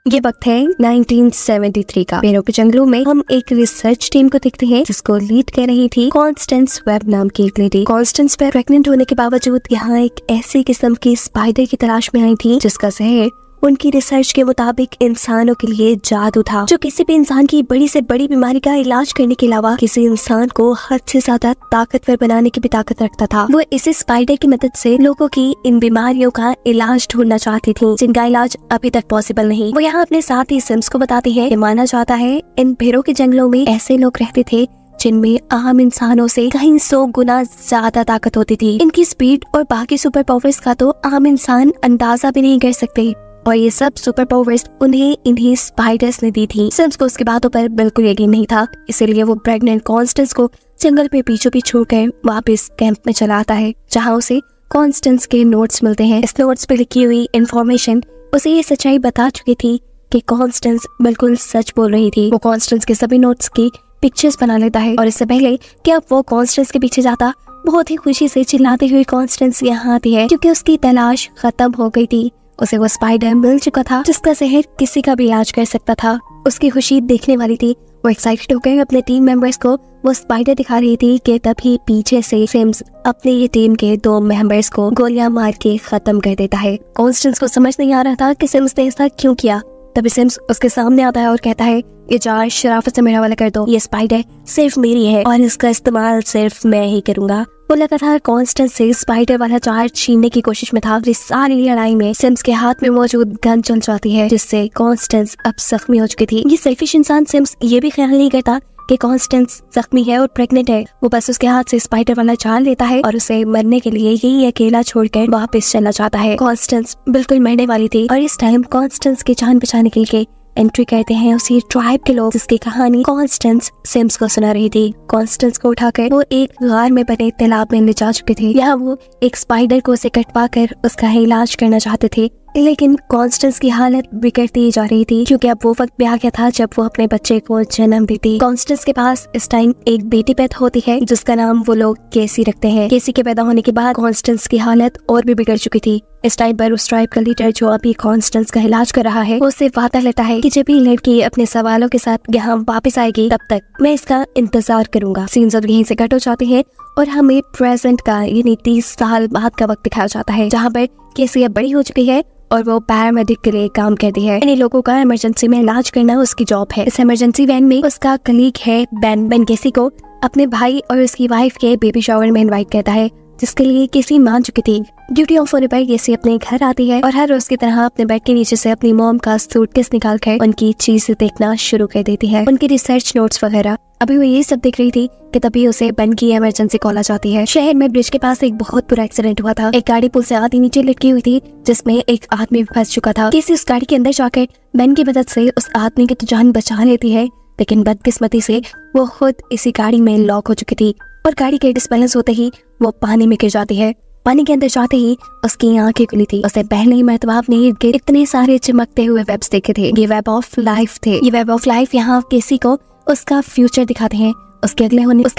ये वक्त है 1973 का। पेरू के जंगलों में हम एक रिसर्च टीम को देखते हैं जिसको लीड कर रही थी कॉन्स्टेंस वेब नाम की एक लेडी। कॉन्स्टेंस वेब प्रेग्नेंट होने के बावजूद यहाँ एक ऐसी किस्म की स्पाइडर की तलाश में आई थी जिसका जहर उनकी रिसर्च के मुताबिक इंसानों के लिए जादू था, जो किसी भी इंसान की बड़ी से बड़ी बीमारी का इलाज करने के अलावा किसी इंसान को हद से ज्यादा ताकतवर बनाने की भी ताकत रखता था। वो इसी स्पाइडर की मदद से लोगों की इन बीमारियों का इलाज ढूंढना चाहती थी जिनका इलाज अभी तक पॉसिबल नहीं। वो यहाँ अपने साथ ही सिम्स को बताती है कि माना जाता है इन पेरू के जंगलों में ऐसे लोग रहते थे जिनमें आम इंसानों से कहीं 100 गुना ज्यादा ताकत होती थी। इनकी स्पीड और बाकी सुपर पावर्स का तो आम इंसान अंदाजा भी नहीं कर सकते, और ये सब सुपर पावर्स उन्हें इन्हीं स्पाइडर्स ने दी थी। सिम्स को उसकी बातों पर बिल्कुल यकीन नहीं था, इसीलिए वो प्रेग्नेंट कॉन्स्टेंस को जंगल पे बीचों बीच छोड़कर वापस कैंप में चला आता है, जहाँ उसे कॉन्स्टेंस के नोट्स मिलते हैं। इस नोट्स पे लिखी हुई इन्फॉर्मेशन उसे ये सच्चाई बता चुकी थी कि कॉन्स्टेंस बिल्कुल सच बोल रही थी। वो कॉन्स्टेंस के सभी नोट्स की पिक्चर्स बना लेता है, और इससे पहले कि अब वो कॉन्स्टेंस के पीछे जाता, बहुत ही खुशी से चिल्लाती हुई कॉन्स्टेंस यहाँ आती है क्योंकि उसकी तलाश खत्म हो गई थी। उसे वो स्पाइडर मिल चुका था जिसका जहर किसी का भी इलाज कर सकता था। उसकी खुशी देखने वाली थी। वो एक्साइटेड होकर अपने टीम मेंबर्स को वो स्पाइडर दिखा रही थी कि तभी पीछे से सिम्स अपने ये टीम के 2 मेंबर्स को गोलियां मार के खत्म कर देता है। कॉन्स्टेंस को समझ नहीं आ रहा था कि सिम्स ने ऐसा क्यों किया। तभी सिम्स उसके सामने आता है और कहता है, ये जार शराफत से मेरा वाला कर दो, ये स्पाइडर सिर्फ मेरी है और इसका इस्तेमाल सिर्फ मैं ही करूंगा। वो लगातार कॉन्स्टेंस से स्पाइडर वाला जार छीनने की कोशिश में था। इस सारी लड़ाई में सिम्स के हाथ में मौजूद गन चल जाती है जिससे कॉन्स्टेंस अब जख्मी हो चुकी थी। ये सेल्फिश इंसान सिम्स ये भी ख्याल नहीं करता कि कॉन्स्टेंस जख्मी है और प्रेग्नेंट है। वो बस उसके हाथ से स्पाइडर वाला जार लेता है और उसे मरने के लिए यही अकेला छोड़कर वापस चला जाता है। कॉन्स्टेंस बिल्कुल मरने वाली थी और इस टाइम कॉन्स्टेंस की जान बचाने के लिए एंट्री करते हैं उसी ट्राइब के लोग जिसकी कहानी कॉन्स्टेंस सिम्स को सुना रही थी। कॉन्स्टेंस को उठाकर वो एक गार में बने तालाब में ले जा चुके थे। यहाँ वो एक स्पाइडर को उसे कटवा कर उसका इलाज करना चाहते थे, लेकिन कॉन्स्टेंस की हालत बिगड़ती जा रही थी क्योंकि अब वो वक्त भी आ गया था जब वो अपने बच्चे को जन्म देती। कॉन्स्टेंस के पास इस टाइम एक बेटी पैदा होती है जिसका नाम वो लोग केसी रखते हैं। केसी के पैदा होने के बाद कॉन्स्टेंस की हालत और भी बिगड़ चुकी थी। इस टाइम पर उस ट्राइब का लीडर जो अभी कॉन्स्टेंस का इलाज कर रहा है, वो उससे वादा लेता है कि जब ये लड़की अपने सवालों के साथ यहाँ वापस आएगी तब तक मैं इसका इंतजार करूंगा। सीन्स अब यहीं से कट हो जाते हैं और हमें प्रेजेंट का यानी 30 साल बाद का वक्त दिखाया जाता है, जहाँ पर केसी अब बड़ी हो चुकी है और वो पैरामेडिक के लिए काम करती है। इन लोगों का इमरजेंसी में इलाज करना उसकी जॉब है। इस इमरजेंसी वैन में उसका कलीग है बेन केसी को अपने भाई और उसकी वाइफ के बेबी शावर में इनवाइट करता है, जिसके लिए केसी मान चुकी थी। ड्यूटी ऑफ होने पर केसी अपने घर आती है और हर रोज की तरह अपने बेड के नीचे से अपनी मॉम का सूटकेस निकाल कर उनकी चीजें देखना शुरू कर देती है, उनकी रिसर्च नोट्स वगैरह। अभी वो ये सब देख रही थी कि तभी उसे बेन की इमरजेंसी कॉल आ जाती है। शहर में ब्रिज के पास एक बहुत बुरा एक्सीडेंट हुआ था। एक गाड़ी पुल से आधी नीचे लटकी हुई थी जिसमें एक आदमी फंस चुका था। केसी उस गाड़ी के अंदर जाकर बेन की मदद से उस आदमी की तो जान बचा लेती है, लेकिन बदकिस्मती से वो खुद इसी गाड़ी में लॉक हो चुकी थी और गाड़ी के डिसबैलेंस होते ही वो पानी में गिर जाती है। पानी के अंदर जाते ही उसकी आंखें खुली थी। उसे पहले ही मर्तबा अपने इर्द गिर्द इतने सारे चमकते हुए वेब्स देखे थे। ये वेब ऑफ लाइफ थे। ये वेब ऑफ लाइफ यहाँ केसी को उसका फ्यूचर दिखाते हैं। उसके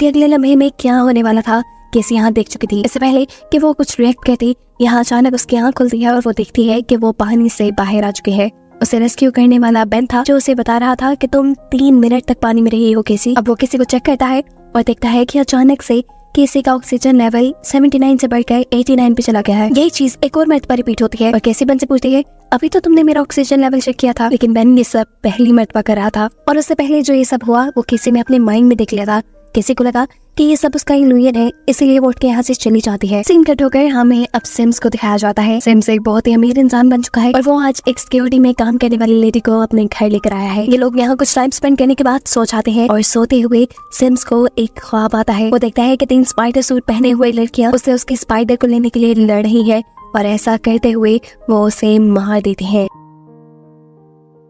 अगले लम्हे में क्या होने वाला था केसी यहाँ देख चुकी थी। इससे पहले कि वो कुछ रिएक्ट करती, यहाँ अचानक उसकी आंख खुलती है और वो देखती है कि वो पानी से बाहर आ चुकी है। उसे रेस्क्यू करने वाला बेन था जो उसे बता रहा था कि तुम 3 मिनट तक पानी में रही हो केसी। अब वो केसी को चेक करता है और देखता है कि अचानक से केसी का ऑक्सीजन लेवल 79 से बढ़कर 89 पे चला गया है। यही चीज एक और मर्तबा रिपीट होती है और केसी बेन से पूछती है, अभी तो तुमने मेरा ऑक्सीजन लेवल चेक किया था। लेकिन बेन ये सब पहली मर्तबा कर रहा था और उससे पहले जो ये सब हुआ वो केसी ने अपने माइंड में देख लिया था। केसी को लगा कि ये सब उसका इल्यूजन है, इसलिए वो उठ के यहाँ से चली जाती है। सीन कट होकर हमें अब सिम्स को दिखाया जाता है। सिम्स एक बहुत ही अमीर इंसान बन चुका है और वो आज एक सिक्योरिटी में काम करने वाली लेडी को अपने घर लेकर आया है। ये लोग यहाँ कुछ टाइम स्पेंड करने के बाद सो जाते हैं और सोते हुए सिम्स को एक ख्वाब आता है। वो देखता है कि 3 स्पाइडर सूट पहने हुए लड़कियां उससे उसके स्पाइडर को लेने के लिए लड़ रही है और ऐसा करते हुए वो उसे मार देती है।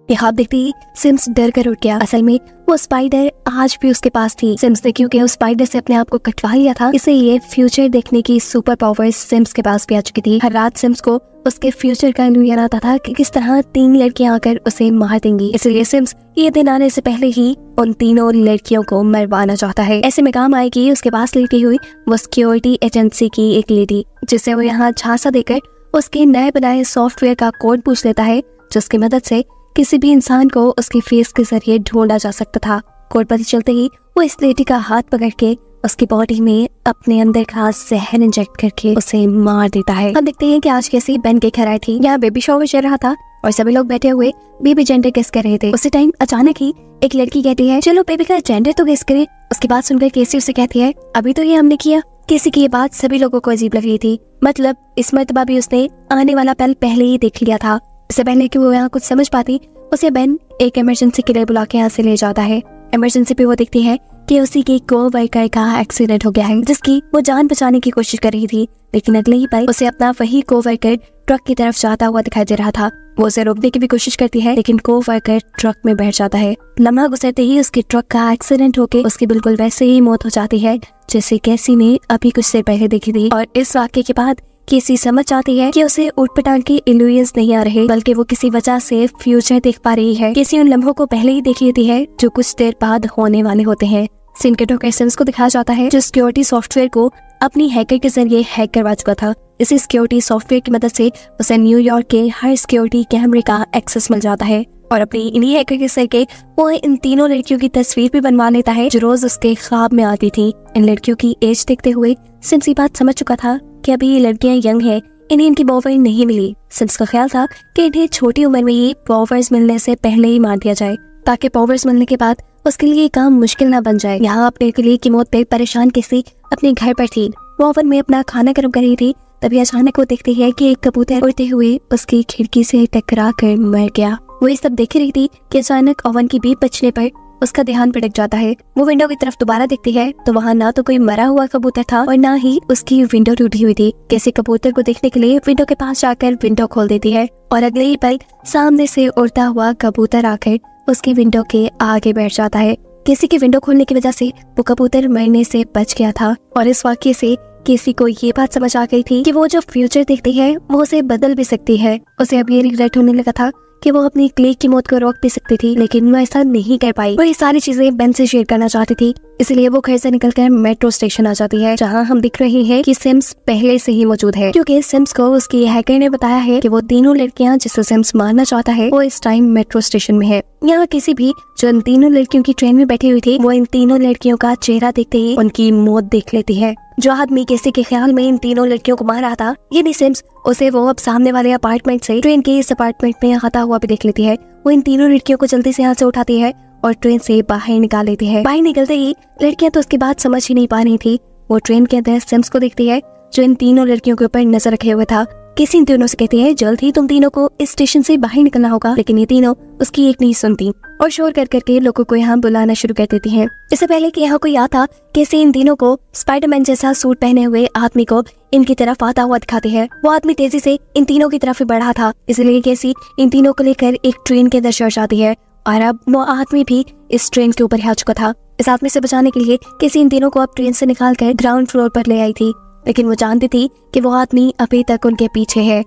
ये ख्वाब देखते ही सिम्स डर कर उठ गया। असल में वो स्पाइडर आज भी उसके पास थी। सिम्स ने क्योंकि उस स्पाइडर से अपने आप को कटवा लिया था, इसे ये फ्यूचर देखने की सुपर पावर्स सिम्स के पास भी आ चुकी थी। हर रात सिम्स को उसके फ्यूचर का इल्यूजन आता था कि किस तरह 3 लड़कियां आकर उसे मार देंगी। इसलिए सिम्स ये दिन आने से पहले ही उन तीनों लड़कियों को मरवाना चाहता है। ऐसे में काम आएगी उसके पास लेटी हुई वो सिक्योरिटी एजेंसी की एक लेडी, जिसे वो यहाँ झांसा देकर उसके नए बनाए सॉफ्टवेयर का कोड पूछ लेता है, जिसकी मदद से किसी भी इंसान को उसके फेस के जरिए ढूंढा जा सकता था। कोर्ट पता चलते ही वो इस लेडी का हाथ पकड़ के उसकी बॉडी में अपने अंदर का जहर इंजेक्ट करके उसे मार देता है। हम देखते हैं कि आज कैसी बेन के घर आई थी। यहाँ बेबी शॉवर चल रहा था और सभी लोग बैठे हुए बेबी जेंडर गेस कर रहे थे। उसी टाइम अचानक ही एक लड़की कहती है चलो बेबी का जेंडर तो गेस करे। उसकी बात सुनकर केसी उसे कहती है अभी तो ये हमने किया। केसी की ये बात सभी लोगों को अजीब लग रही थी। मतलब इस मर्तबा भी उसने आने वाला पल पहले ही देख लिया था। इससे पहले कि वो यहाँ कुछ समझ पाती उसे बेन एक इमरजेंसी के लिए बुला के यहाँ से ले जाता है। इमरजेंसी पे वो देखती है कि उसी के को-वर्कर का एक्सीडेंट हो गया है, जिसकी वो जान बचाने की कोशिश कर रही थी। लेकिन अगले ही पल उसे अपना वही को-वर्कर ट्रक की तरफ जाता हुआ दिखाई दे रहा था। वो उसे रोकने की भी कोशिश करती है, लेकिन को-वर्कर ट्रक में बैठ जाता है। लम्हा गुजरते ही उसके ट्रक का एक्सीडेंट होके उसकी बिल्कुल वैसे ही मौत हो जाती है जैसे कैसी ने अभी कुछ देर पहले देखी थी। और इस वाक्य के बाद केसी समझ जाती है कि उसे ऊट-पटांग के इल्यूजन्स नहीं आ रहे, बल्कि वो किसी वजह से फ्यूचर देख पा रही है। केसी उन लम्हों को पहले ही देख लेती है जो कुछ देर बाद होने वाले होते हैं। सीन के टॉकर सिम्स को दिखाया जाता है जो सिक्योरिटी सॉफ्टवेयर को अपनी हैकर के जरिए हैक करवा चुका था। इसी सिक्योरिटी सॉफ्टवेयर की मदद से उसे न्यूयॉर्क के हर सिक्योरिटी कैमरे का एक्सेस मिल जाता है और अपनी इन्हीं हैकर के जरिए वो इन तीनों लड़कियों की तस्वीर भी बनवा लेता है जो रोज उसके ख्वाब में आती थी। इन लड़कियों की एज देखते हुए सिम्स ये बात समझ चुका था कि अभी ये लड़कियां यंग है, इन्हें इनकी बॉयफ्रेंड नहीं मिली। सिम्स का ख्याल था कि इन्हें छोटी उम्र में ही पावर्स मिलने से पहले ही मार दिया जाए ताकि पावर्स मिलने के बाद उसके लिए ये काम मुश्किल ना बन जाए। यहाँ अपने के लिए की मौत पे परेशान केसी अपने घर पर थी। वो ओवन में अपना खाना गर्म कर रही थी, तभी अचानक वो देखती है कि एक कबूतर उड़ते हुए उसकी खिड़की से टकरा कर मर गया। वो ये सब देख रही थी कि अचानक ओवन की बीप बजने पर उसका ध्यान भटक जाता है। वो विंडो की तरफ दोबारा देखती है तो वहाँ ना तो कोई मरा हुआ कबूतर था और ना ही उसकी विंडो टूटी हुई थी। किसी कबूतर को देखने के लिए विंडो के पास जाकर विंडो खोल देती है और अगले ही पल सामने से उड़ता हुआ कबूतर आकर उसकी विंडो के आगे बैठ जाता है। किसी की विंडो खोलने की वजह से वो कबूतर मरने से बच गया था और इस वाक्य से किसी को ये बात समझ आ गई थी कि वो जो फ्यूचर देखती है वो उसे बदल भी सकती है। उसे अब ये रिग्रेट होने लगा था कि वो अपनी क्लेग की मौत को रोक भी सकती थी, लेकिन वो ऐसा नहीं कर पाई। वो ये सारी चीजें बेन से शेयर करना चाहती थी, इसलिए वो घर से निकलकर मेट्रो स्टेशन आ जाती है जहाँ हम दिख रहे हैं कि सिम्स पहले से ही मौजूद है, क्योंकि सिम्स को उसकी हैकर ने बताया है कि वो तीनों लड़कियां जिसे सिम्स मारना चाहता है वो इस टाइम मेट्रो स्टेशन में है। यहाँ किसी भी जो इन तीनों लड़कियों की ट्रेन में बैठी हुई थी वो इन तीनों लड़कियों का चेहरा देखते ही उनकी मौत देख लेती है। जो आदमी किसी के ख्याल में इन तीनों लड़कियों को मार रहा था यानी सिम्स, उसे वो अब सामने वाले अपार्टमेंट से ट्रेन के इस अपार्टमेंट में आता हुआ भी देख लेती है। वो इन तीनों लड़कियों को जल्दी से यहाँ से उठाती है और ट्रेन से बाहर निकाल लेती है। बाहर निकलते ही लड़कियां तो उसकी बात समझ ही नहीं पा रही थी। वो ट्रेन के अंदर सिम्स को देखती है जो इन तीनों लड़कियों के ऊपर नजर रखे हुए था। किसी इन तीनों से कहती है जल्द ही तुम तीनों को इस स्टेशन से बाहर निकलना होगा, लेकिन ये तीनों उसकी एक नहीं सुनती और शोर कर करके लोगों को यहाँ बुलाना शुरू कर देती हैं। इससे पहले कि यहाँ कोई आता, कैसे इन तीनों को स्पाइडरमैन जैसा सूट पहने हुए आदमी को इनकी तरफ आता हुआ दिखाती है। वो आदमी तेजी से इन तीनों की तरफ बढ़ा था, इसलिए कैसी इन तीनों को लेकर एक ट्रेन के अंदर चढ़ जाती है और अब वो आदमी भी इस ट्रेन के ऊपर आ चुका था। इस आदमी से बचाने के लिए कैसी इन तीनों को अब ट्रेन से निकाल कर ग्राउंड फ्लोर पर ले आई थी, लेकिन वो जानती थी कि वो आदमी अभी तक उनके पीछे है।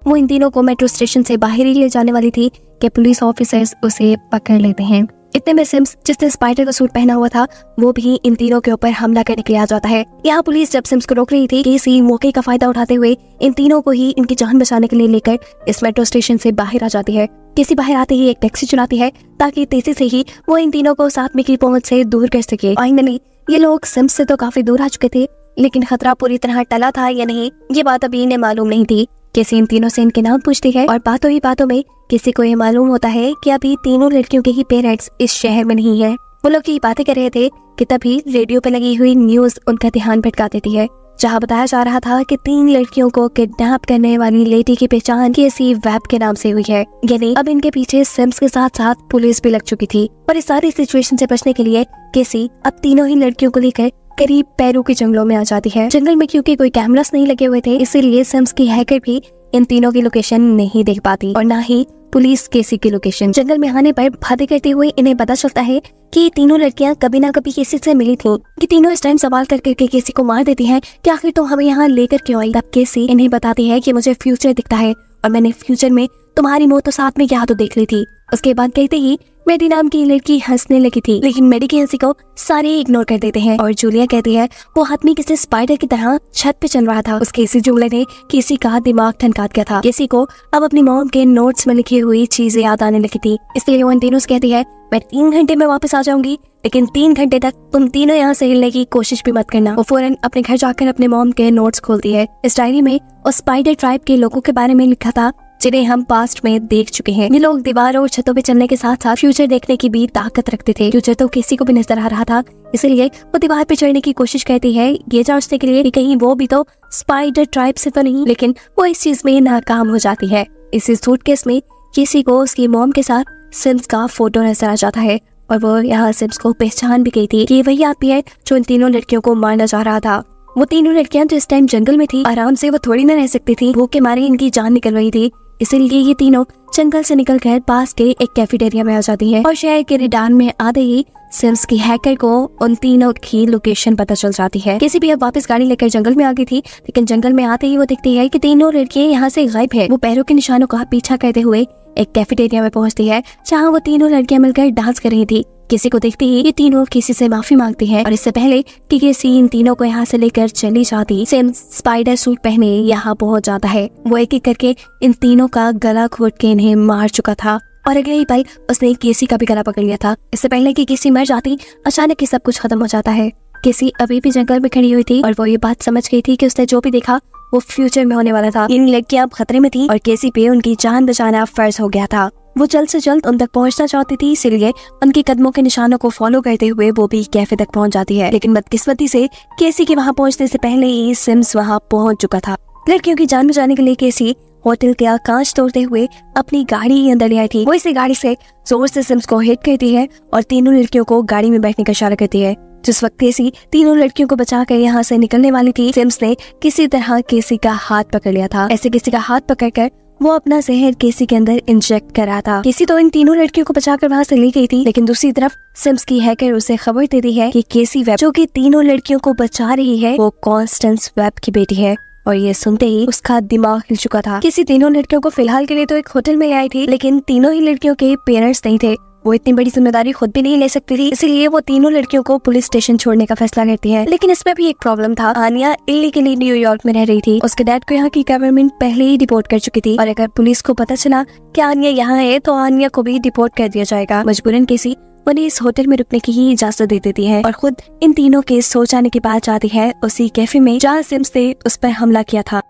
वो इन तीनों को मेट्रो स्टेशन से बाहर ही ले जाने वाली थी कि पुलिस ऑफिसर्स उसे पकड़ लेते हैं। इतने में सिम्स, जिसने स्पाइडर का सूट पहना हुआ था, वो भी इन तीनों के ऊपर हमला करने के लिए आ जाता है। यहाँ पुलिस जब सिम्स को रोक रही थी, केसी मौके का फायदा उठाते हुए इन तीनों को ही इनकी जान बचाने के लिए लेकर इस मेट्रो स्टेशन से बाहर आ जाती है। केसी बाहर आते ही एक टैक्सी चुराती है ताकि तेजी से ही वो इन तीनों को साथ में की पहुंच से दूर कर सके। फाइनली ये लोग सिम्स से तो काफी दूर आ चुके थे, लेकिन खतरा पूरी तरह टला था या नहीं ये बात अभी इन्हें मालूम नहीं थी। केसी इन तीनों से इनके नाम पूछती है और बातों ही बातों में किसी को ये मालूम होता है कि अभी तीनों लड़कियों के ही पेरेंट्स इस शहर में नहीं है। वो लोग ये बातें कर रहे थे कि तभी रेडियो पे लगी हुई न्यूज उनका ध्यान भटका देती है, जहाँ बताया जा रहा था कि 3 लड़कियों को किडनैप करने वाली लेडी की पहचान केसी वेब के नाम से हुई है। यानी अब इनके पीछे सिम्स के साथ साथ पुलिस भी लग चुकी थी और इस सारी सिचुएशन से बचने के लिए केसी अब तीनों ही लड़कियों को लेकर करीब पेरू के जंगलों में आ जाती है। जंगल में क्योंकि कोई कैमरास नहीं लगे हुए थे, इसीलिए सिम्स की हैकर भी इन तीनों की लोकेशन नहीं देख पाती और ना ही पुलिस केसी की लोकेशन। जंगल में आने पर बातें करते हुए इन्हें पता चलता है कि ये तीनों लड़कियां कभी ना कभी केसी से मिली थी। कि तीनों इस टाइम सवाल कर करके केसी को मार देती हैं कि आखिर तो हमें यहाँ लेकर क्यों आई। तब केसी इन्हें बताती है कि मुझे फ्यूचर दिखता है और मैंने फ्यूचर में तुम्हारी मौत तो साथ में यहाँ तो देख ली थी। उसके बाद कहते ही मेडी नाम की लड़की हंसने लगी थी, लेकिन मेडी की हंसी को सारे इग्नोर कर देते हैं और जूलिया कहती है वो आदमी किसी स्पाइडर की तरह छत पे चल रहा था। उसके इसी जुमले ने किसी का दिमाग ठनका दिया था। किसी को अब अपनी मॉम के नोट्स में लिखी हुई चीजें याद आने लगी थी। इसलिए वो इन तीनों से कहती है मैं 3 घंटे में वापस आ जाऊंगी, लेकिन 3 घंटे तक तुम तीनों यहाँ से हिलने की कोशिश भी मत करना। वो फौरन अपने घर जाकर अपने मॉम के नोट्स खोलती है। इस डायरी में उस स्पाइडर ट्राइब के लोगों के बारे में लिखा था जिन्हें हम पास्ट में देख चुके हैं। ये लोग दीवारों और छतों पे चलने के साथ साथ फ्यूचर देखने की भी ताकत रखते थे। फ्यूचर तो किसी को भी नजर आ रहा था, इसलिए वो दीवार पे चढ़ने की कोशिश करती है ये जांचने के लिए कि कहीं वो भी तो स्पाइडर ट्राइब से तो नहीं, लेकिन वो इस चीज में नाकाम हो जाती है। इसी सूटकेस में किसी को उसकी मॉम के साथ सिम्स का फोटो नजर आ जाता है और वो यहाँ सिम्स को पहचान भी गई थी कि वही आदमी है जो इन तीनों लड़कियों को मारना चाह रहा था। वो तीनों लड़कियां जो इस टाइम जंगल में थी, आराम से वो थोड़ी ना रह सकती थी। भूख के मारे इनकी जान निकल रही थी, इसीलिए ये तीनों जंगल से निकलकर पास के एक कैफेटेरिया में आ जाती है और शहर के रेडार में आते ही सिम्स की हैकर को उन तीनों की लोकेशन पता चल जाती है। किसी भी अब वापस गाड़ी लेकर जंगल में आ गई थी, लेकिन जंगल में आते ही वो देखती है कि तीनों लड़कियां यहाँ से गायब है। वो पैरों के निशानों का पीछा करते हुए एक कैफेटेरिया में पहुंचती है जहाँ वो तीनों लड़कियां मिलकर डांस कर रही थी। किसी को देखते ही ये तीनों किसी से माफी मांगती हैं और इससे पहले कि किसी इन तीनों को यहाँ से लेकर चली जाती, सिम्स स्पाइडर सूट पहने यहाँ पहुंच जाता है। वो एक एक करके इन तीनों का गला घोट के इन्हें मार चुका था और अगले ही पल उसने केसी का भी गला पकड़ लिया था। इससे पहले कि केसी मर जाती, अचानक ही सब कुछ खत्म हो जाता है। केसी अभी भी जंगल में खड़ी हुई थी और वो ये बात समझ गई थी कि उसने जो भी देखा वो फ्यूचर में होने वाला था। इन लड़कियां अब खतरे में थी और केसी पे उनकी जान बचाना फर्ज हो गया था। वो जल्द से जल्द उन तक पहुंचना चाहती थी, इसीलिए उनके कदमों के निशानों को फॉलो करते हुए वो भी कैफे तक पहुंच जाती है। लेकिन बदकिस्मती से केसी के वहां पहुंचने से पहले ही सिम्स वहां पहुंच चुका था। लड़कियों की जान बचाने के लिए केसी होटल का कांच तोड़ते हुए अपनी गाड़ी ही अंदर ले आई थी। वो इसी गाड़ी से जोर से सिम्स को हिट करती है और तीनों लड़कियों को गाड़ी में बैठने का इशारा करती है। जिस वक्त केसी तीनों लड़कियों को बचाकर यहाँ से निकलने वाली थी, सिम्स ने किसी तरह केसी का हाथ पकड़ लिया था। ऐसे किसी का हाथ पकड़कर वो अपना जहर केसी के अंदर इंजेक्ट कर रहा था। केसी तो इन तीनों लड़कियों को बचाकर वहाँ से ले गई थी, लेकिन दूसरी तरफ सिम्स की हैकर उसे खबर देती है कि केसी वेब जो कि तीनों लड़कियों को बचा रही है वो कॉन्स्टेंस वेब की बेटी है। और ये सुनते ही उसका दिमाग हिल चुका था। किसी तीनों लड़कियों को फिलहाल के लिए तो एक होटल में आई थी, लेकिन तीनों ही लड़कियों के पेरेंट्स नहीं थे। वो इतनी बड़ी जिम्मेदारी खुद भी नहीं ले सकती थी, इसलिए वो तीनों लड़कियों को पुलिस स्टेशन छोड़ने का फैसला करती है। लेकिन इसमें भी एक प्रॉब्लम था। आनिया इलीगली न्यूयॉर्क में रह रही थी। उसके डैड को यहाँ की गवर्नमेंट पहले ही डिपोर्ट कर चुकी थी और अगर पुलिस को पता चला कि आनिया यहाँ है तो आनिया को भी डिपोर्ट कर दिया जाएगा। मजबूरन केसी उन्हें इस होटल में रुकने की ही इजाजत दे देती है और खुद इन तीनों के सो जाने के बाद जाती है उसी कैफे में जहाँ सिम्स ने उस पर हमला किया था।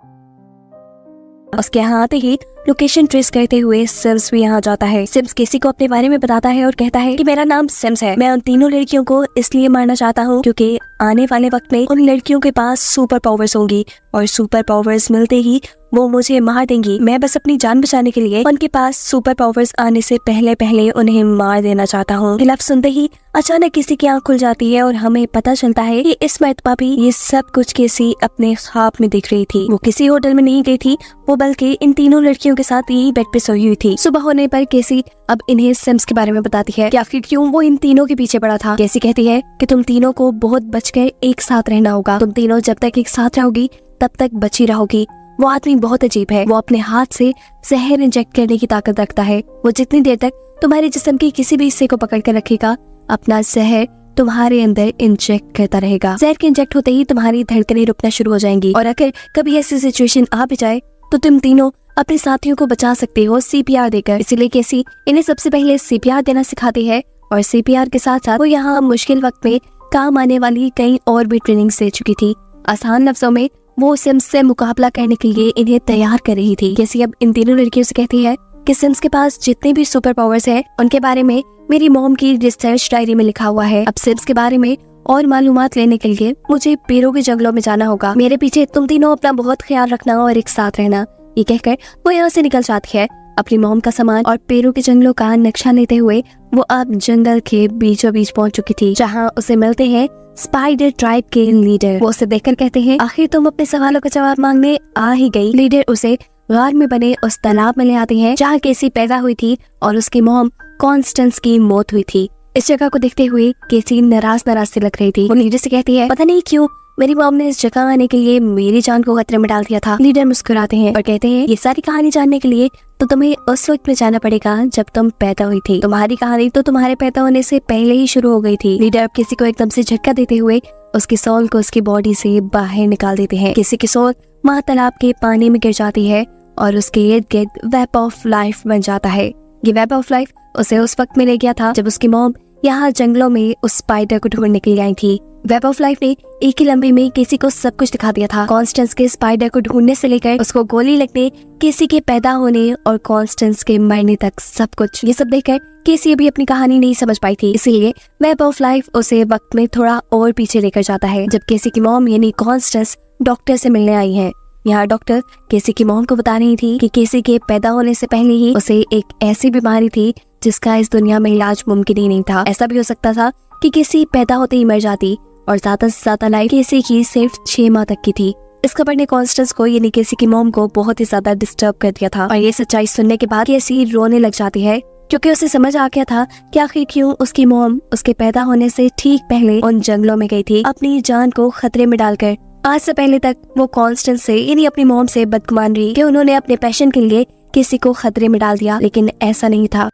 उसके यहाँ आते ही लोकेशन ट्रेस करते हुए सिम्स भी यहाँ जाता है। सिम्स केसी को अपने बारे में बताता है और कहता है कि मेरा नाम सिम्स है। मैं उन तीनों लड़कियों को इसलिए मारना चाहता हूँ क्योंकि आने वाले वक्त में उन लड़कियों के पास सुपर पावर्स होंगी और सुपर पावर्स मिलते ही वो मुझे मार देंगी। मैं बस अपनी जान बचाने के लिए उनके पास सुपर पावर्स आने से पहले उन्हें मार देना चाहता हूँ। ये लफ्ज़ सुनते ही अचानक किसी की आंख खुल जाती है और हमें पता चलता है कि इस मरतबा भी ये सब कुछ केसी अपने ख्वाब में देख रही थी। वो किसी होटल में नहीं गई थी, वो बल्कि इन तीनों लड़कियों के साथ यही बेड पे सोई हुई थी। सुबह होने पर केसी अब इन्हें सिम्स के बारे में बताती है कि आखिर क्यों वो इन तीनों के पीछे पड़ा था। केसी कहती है कि तुम तीनों को बहुत बचकर एक साथ रहना होगा। तुम तीनों जब तक एक साथ रहोगी तब तक बची रहोगी। वो आदमी बहुत अजीब है। वो अपने हाथ से जहर इंजेक्ट करने की ताकत रखता है। वो जितनी देर तक तुम्हारे जिस्म के किसी भी हिस्से को पकड़ कर रखेगा, अपना जहर तुम्हारे अंदर इंजेक्ट करता रहेगा। जहर के इंजेक्ट होते ही तुम्हारी धड़कनें रुकना शुरू हो जाएंगी और अगर कभी ऐसी सिचुएशन आ भी जाए तो तुम तीनों अपने साथियों को बचा सकते हो CPR देकर। इसीलिए केसी इन्हें सबसे पहले CPR देना सिखाती है और CPR के साथ साथ वो यहाँ मुश्किल वक्त में काम आने वाली कई और भी ट्रेनिंग दे चुकी थी। आसान लफ्जों में वो सिम्स से मुकाबला करने के लिए इन्हें तैयार कर रही थी। केसी अब इन तीनों लड़कियों से कहती है कि सिम्स के पास जितने भी सुपर पावर्स हैं उनके बारे में मेरी मॉम की रिसर्च डायरी में लिखा हुआ है। अब सिम्स के बारे में और मालूमात लेने के लिए मुझे पेरू के जंगलों में जाना होगा। मेरे पीछे तुम तीनों अपना बहुत ख्याल रखना और एक साथ रहना। ये कहकर वो यहाँ से निकल जाती है। अपनी मॉम का सामान और पेरू के जंगलों का नक्शा लेते हुए वो अब जंगल के बीचों बीच पहुंच चुकी थी, जहाँ उसे मिलते हैं स्पाइडर ट्राइब के लीडर। वो उसे देखकर कहते हैं आखिर तुम अपने सवालों का जवाब मांगने आ ही गई। लीडर उसे गार में बने उस तालाब में ले आते हैं जहाँ केसी पैदा हुई थी और उसकी मॉम कॉन्स्टेंस की मौत हुई थी। इस जगह को देखते हुए केसी नाराज से लग रही थी। वो लीडर से कहती है पता नहीं क्यों मेरी मॉम ने इस जगह आने के लिए मेरी जान को खतरे में डाल दिया था। लीडर मुस्कुराते हैं और कहते हैं ये सारी कहानी जानने के लिए तो तुम्हें उस वक्त में जाना पड़ेगा जब तुम पैदा हुई थी। तुम्हारी कहानी तो तुम्हारे पैदा होने से पहले ही शुरू हो गई थी। लीडर अब किसी को एकदम से झटका देते हुए उसकी सोल को उसकी बॉडी से बाहर निकाल देते हैं। किसी की सोल माँ तालाब के पानी में गिर जाती है और उसके इर्द गिर्द वेब ऑफ लाइफ बन जाता है। ये वेब ऑफ लाइफ उसे उस वक्त में ले गया था जब उसकी मॉम यहाँ जंगलों में उस स्पाइडर को ढूंढने के लिए आई थी। वेब ऑफ लाइफ ने एक ही लंबी में केसी को सब कुछ दिखा दिया था। कॉन्स्टेंस के स्पाइडर को ढूंढने से लेकर उसको गोली लगने, केसी के पैदा होने और कॉन्स्टेंस के मरने तक सब कुछ। ये सब देखकर केसी अभी अपनी कहानी नहीं समझ पाई थी, इसीलिए वेब ऑफ लाइफ उसे वक्त में थोड़ा और पीछे लेकर जाता है जब केसी की मॉम यानी कॉन्स्टेंस डॉक्टर से मिलने आई है। यहाँ डॉक्टर केसी की मॉम को बता रही थी कि केसी के पैदा होने से पहले ही उसे एक ऐसी बीमारी थी जिसका इस दुनिया में इलाज मुमकिन ही नहीं था। ऐसा भी हो सकता था कि केसी पैदा होते ही मर जाती और ज्यादा से ज्यादा लाइफ केसी की सिर्फ 6 माह तक की थी। इस खबर ने कॉन्स्टेंस को यानी केसी की मॉम को बहुत ही ज्यादा डिस्टर्ब कर दिया था और ये सच्चाई सुनने के बाद केसी रोने लग जाती है क्योंकि उसे समझ आ गया था कि आखिर क्यों उसकी मॉम उसके पैदा होने से ठीक पहले उन जंगलों में गई थी अपनी जान को खतरे में डालकर। आज से पहले तक वो कॉन्स्टेंस से यानी अपनी मॉम से बदगुमान रही कि उन्होंने अपने पैशन के लिए किसी को खतरे में डाल दिया, लेकिन ऐसा नहीं था।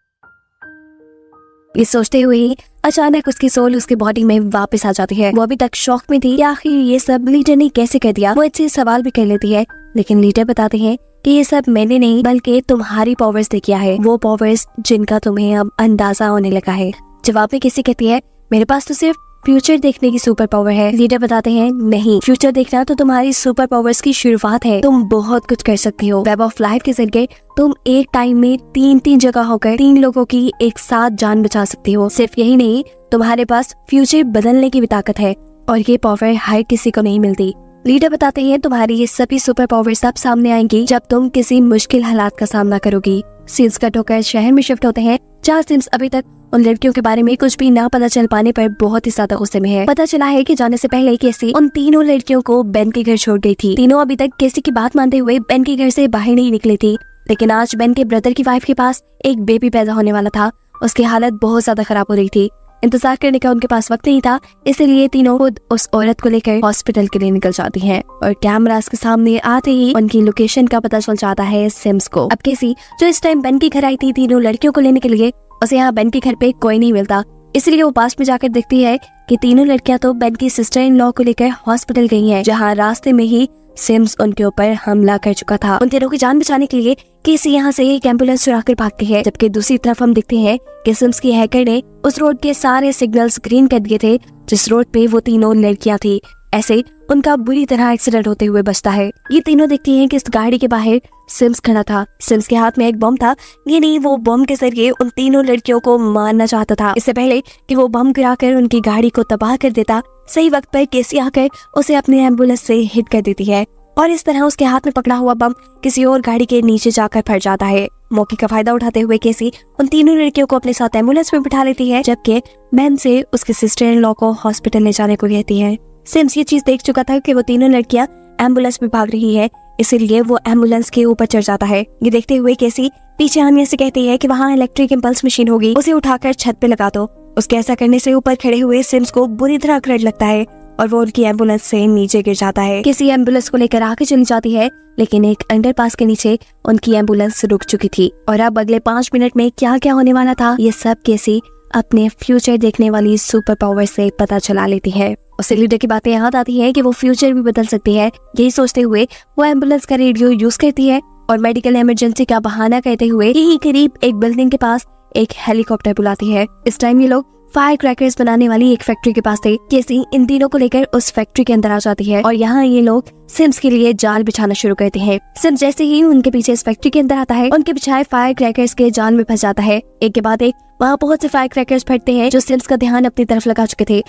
ये सोचते हुए ही अचानक उसकी सोल उसकी बॉडी में वापस आ जाती है। वो अभी तक शॉक में थी कि आखिर ये सब लीडर ने कैसे कर दिया। वो इससे सवाल भी कर लेती है, लेकिन लीडर बताते हैं कि ये सब मैंने नहीं बल्कि तुम्हारी पावर्स से किया है, वो पावर्स जिनका तुम्हें अब अंदाजा होने लगा है। जवाब में किसी कहती है मेरे पास तो सिर्फ फ्यूचर देखने की सुपर पावर है। लीडर बताते हैं नहीं, फ्यूचर देखना तो तुम्हारी सुपर पावर्स की शुरुआत है। तुम बहुत कुछ कर सकती हो। वेब ऑफ लाइफ के जरिए तुम एक टाइम में 3 जगह होकर 3 लोगों की एक साथ जान बचा सकती हो। सिर्फ यही नहीं, तुम्हारे पास फ्यूचर बदलने की भी ताकत है और ये पावर हर किसी को नहीं मिलती। लीडर बताते हैं तुम्हारी ये सभी सुपर पावर्स तब सामने आएंगी जब तुम किसी मुश्किल हालात का सामना करोगी। सीन्स कट होकर शहर में शिफ्ट होते हैं जहाँ सिम्स अभी तक उन लड़कियों के बारे में कुछ भी ना पता चल पाने पर बहुत ही ज्यादा गुस्से में है। पता चला है कि जाने से पहले केसी उन 3 लड़कियों को बेन के घर छोड़ गई थी। तीनों अभी तक केसी की बात मानते हुए बेन के घर से बाहर नहीं निकली थी, लेकिन आज बेन के ब्रदर की वाइफ के पास एक बेबी पैदा होने वाला था। उसकी हालत बहुत ज्यादा खराब हो रही थी। इंतजार करने का उनके पास वक्त नहीं था, इसलिए तीनों खुद उस औरत को लेकर हॉस्पिटल के लिए निकल जाती हैं और कैमरास के सामने आते ही उनकी लोकेशन का पता चल जाता है सिम्स को। अब केसी जो इस टाइम बेन के घर आई थी 3 लड़कियों को लेने के लिए, उसे यहाँ बेन के घर पे कोई नहीं मिलता, इसलिए वो पास में जाकर देखती है कि 3 लड़कियां तो बेन की सिस्टर इन लॉ को लेकर हॉस्पिटल गई हैं, जहाँ रास्ते में ही सिम्स उनके ऊपर हमला कर चुका था। उन तीनों की जान बचाने के लिए केसी यहाँ से एक एम्बुलेंस चुरा कर भागती है, जबकि दूसरी तरफ हम देखते हैं कि सिम्स की हैकर ने उस रोड के सारे सिग्नल्स ग्रीन कर दिए थे जिस रोड पे वो 3 लड़कियां थी। ऐसे उनका बुरी तरह एक्सीडेंट होते हुए बचता है। ये तीनों देखती हैं कि इस गाड़ी के बाहर सिम्स खड़ा था। सिम्स के हाथ में एक बम था, ये नहीं वो बम के जरिए उन 3 लड़कियों को मारना चाहता था। इससे पहले कि वो बम गिराकर उनकी गाड़ी को तबाह कर देता, सही वक्त पर केसी आकर उसे अपनी एम्बुलेंस से हिट कर देती है और इस तरह उसके हाथ में पकड़ा हुआ बम किसी और गाड़ी के नीचे जाकर फट जाता है। मौके का फायदा उठाते हुए केसी उन 3 लड़कियों को अपने साथ एम्बुलेंस में बिठा लेती है, जबकि मैम से उसके सिस्टर इन लॉ को हॉस्पिटल ले जाने को कहती है। सिम्स ये चीज देख चुका था कि वो 3 लड़कियां एम्बुलेंस में भाग रही है, इसीलिए वो एम्बुलेंस के ऊपर चढ़ जाता है। ये देखते हुए केसी पीछे आने से कहती है कि वहाँ इलेक्ट्रिक इम्पल्स मशीन होगी, उसे उठाकर छत पे लगा दो। उसके ऐसा करने से ऊपर खड़े हुए सिम्स को बुरी तरह करंट लगता है और वो उनकी एम्बुलेंस से नीचे गिर जाता है। किसी एम्बुलेंस को लेकर आगे चली जाती है, लेकिन एक अंडरपास के नीचे उनकी एम्बुलेंस रुक चुकी थी और अब अगले 5 मिनट में क्या क्या होने वाला था ये सब केसी अपने फ्यूचर देखने वाली सुपर पावर से पता चला लेती है। उसे लीडर की बातें याद आती है कि वो फ्यूचर भी बदल सकती है। यही सोचते हुए वो एम्बुलेंस का रेडियो यूज करती है और मेडिकल इमरजेंसी का बहाना करते हुए यही करीब एक बिल्डिंग के पास एक हेलीकॉप्टर बुलाती है। इस टाइम ये लोग फायर क्रैकर्स बनाने वाली एक फैक्ट्री के पास थे। केसी इन तीनों को लेकर उस फैक्ट्री के अंदर आ जाती है और यहाँ ये लोग सिम्स के लिए जाल बिछाना शुरू करते हैं। सिम्स जैसे ही उनके पीछे इस फैक्ट्री के अंदर आता है, उनके बिछाए फायर क्रैकर्स के जाल में फंस जाता है। एक के बाद एक वहाँ बहुत से फायर क्रैकर्स फटते हैं जो सिम्स का ध्यान अपनी तरफ लगा चुके थे।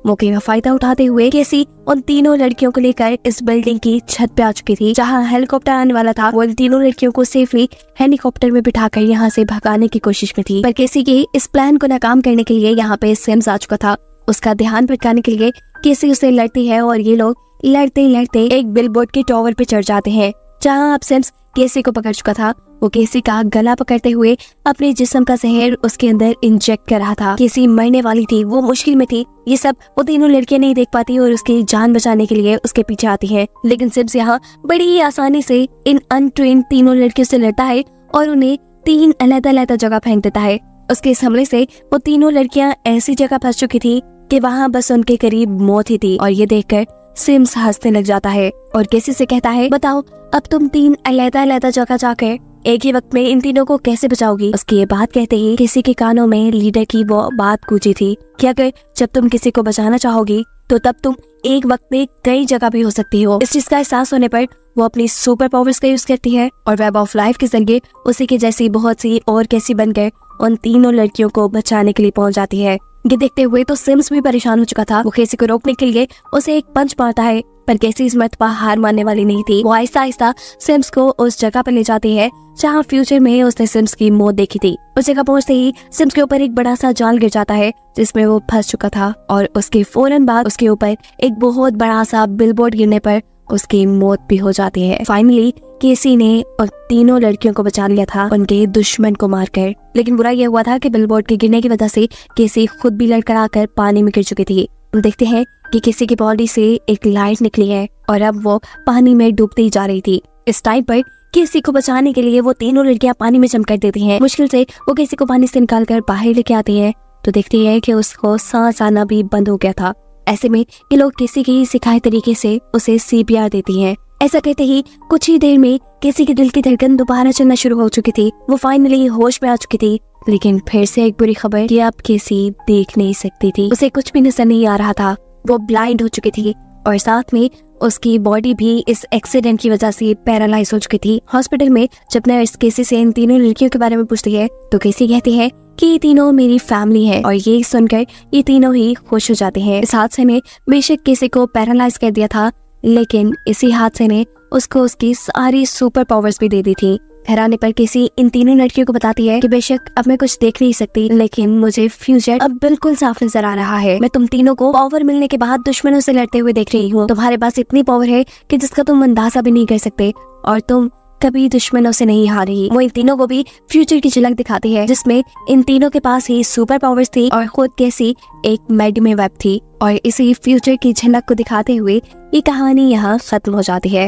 मौके का फायदा उठाते हुए केसी उन 3 लड़कियों को लेकर इस बिल्डिंग की छत पे आ चुकी थी, जहां हेलीकॉप्टर आने वाला था। वो इन 3 लड़कियों को सेफली हेलीकॉप्टर में बिठाकर यहां से भगाने की कोशिश में थी, पर केसी के इस प्लान को नाकाम करने के लिए यहाँ पे सिम्स आ चुका था। उसका ध्यान भटकाने के लिए केसी उसे लड़ती है और ये लोग लड़ते लड़ते एक बिलबोर्ड के टावर पे चढ़ जाते हैं, जहाँ अब सिम्स केसी को पकड़ चुका था। वो केसी का गला पकड़ते हुए अपने जिस्म का जहर उसके अंदर इंजेक्ट कर रहा था। केसी मरने वाली थी, वो मुश्किल में थी। ये सब वो तीनों लड़कियां नहीं देख पाती और उसकी जान बचाने के लिए उसके पीछे आती है। लेकिन सिम्स यहाँ बड़ी ही आसानी से इन अनट्रेन्ड तीनों लड़कियों से लड़ता है और उन्हें 3 अलग-अलग जगह फेंक देता है। उसके इस हमले से वो तीनों लड़कियां ऐसी जगह फंस चुकी थी कि वहाँ बस उनके करीब मौत ही थी। और ये देखकर सिम्स हंसने लग जाता है और केसी से कहता है, बताओ अब तुम 3 अलग-अलग जगह जाकर एक ही वक्त में इन तीनों को कैसे बचाओगी। उसकी ये बात कहते ही किसी के कानों में लीडर की वो बात गूंजी थी कि अगर जब तुम किसी को बचाना चाहोगी तो तब तुम एक वक्त में कई जगह भी हो सकती हो। इस चीज का एहसास होने पर वो अपनी सुपर पावर्स का यूज करती है और वेब ऑफ लाइफ के जरिए उसी के जैसी बहुत सी और केसी बनकर उन तीनों लड़कियों को बचाने के लिए पहुंच जाती है। ये देखते हुए तो सिम्स भी परेशान हो चुका था। वो केसी को रोकने के लिए उसे एक पंच मारता है, पर केसी इस मर्तबा हार मानने वाली नहीं थी। वो आहिस्ता आहिस्ता सिम्स को उस जगह पर ले जाती है जहाँ फ्यूचर में उसने सिम्स की मौत देखी थी। उस जगह पहुँचते ही सिम्स के ऊपर एक बड़ा सा जाल गिर जाता है जिसमें वो फंस चुका था और उसके फौरन बाद उसके ऊपर एक बहुत बड़ा सा बिलबोर्ड गिरने पर उसकी मौत भी हो जाती है। फाइनली केसी ने उन तीनों लड़कियों को बचा लिया था उनके दुश्मन को मारकर। लेकिन बुरा यह हुआ था कि बिलबोर्ड के गिरने की वजह से केसी खुद भी लड़खड़ाकर पानी में गिर चुकी थी। हम देखते हैं कि केसी की बॉडी से एक लाइट निकली है और अब वो पानी में डूबती ही जा रही थी। इस टाइम पर केसी को बचाने के लिए वो तीनों लड़कियां पानी में जम कर देती हैं। मुश्किल से वो केसी को पानी से निकाल कर बाहर लेके आती है तो देखती है कि उसको सांस आना भी बंद हो गया था। ऐसे में ये लोग केसी के सिखाए तरीके से उसे CPR देती हैं। ऐसा कहते ही कुछ ही देर में केसी के दिल की धड़कन दोबारा चलना शुरू हो चुकी थी। वो फाइनली होश में आ चुकी थी। लेकिन फिर से एक बुरी खबर कि अब केसी देख नहीं सकती थी। उसे कुछ भी नजर नहीं आ रहा था। वो ब्लाइंड हो चुकी थी और साथ में उसकी बॉडी भी इस एक्सीडेंट की वजह से पैरालाइज हो चुकी थी। हॉस्पिटल में जब नर्स केसी से इन तीनों लड़कियों के बारे में पूछती है तो केसी कहती है कि ये तीनों मेरी फैमिली है और ये सुनकर ये तीनों ही खुश हो जाते हैं। इस हादसे ने बेशक केसी को पैरालाइज कर दिया था, लेकिन इसी हादसे ने उसको उसकी सारी सुपर पावर्स भी दे दी थी। घर आने पर केसी इन तीनों लड़कियों को बताती है कि बेशक अब मैं कुछ देख नहीं सकती, लेकिन मुझे फ्यूचर अब बिल्कुल साफ नजर आ रहा है। मैं तुम तीनों को पावर मिलने के बाद दुश्मनों से लड़ते हुए देख रही हूँ। तुम्हारे पास इतनी पावर है कि जिसका तुम अंदाजा भी नहीं कर सकते और तुम कभी दुश्मनों से नहीं हारी। वो इन तीनों को भी फ्यूचर की झलक दिखाती है जिसमें इन तीनों के पास ही सुपर पावर्स थी और खुद केसी एक मेडिमे वेब थी। और इसी फ्यूचर की झलक को दिखाते हुए ये कहानी यहाँ खत्म हो जाती है।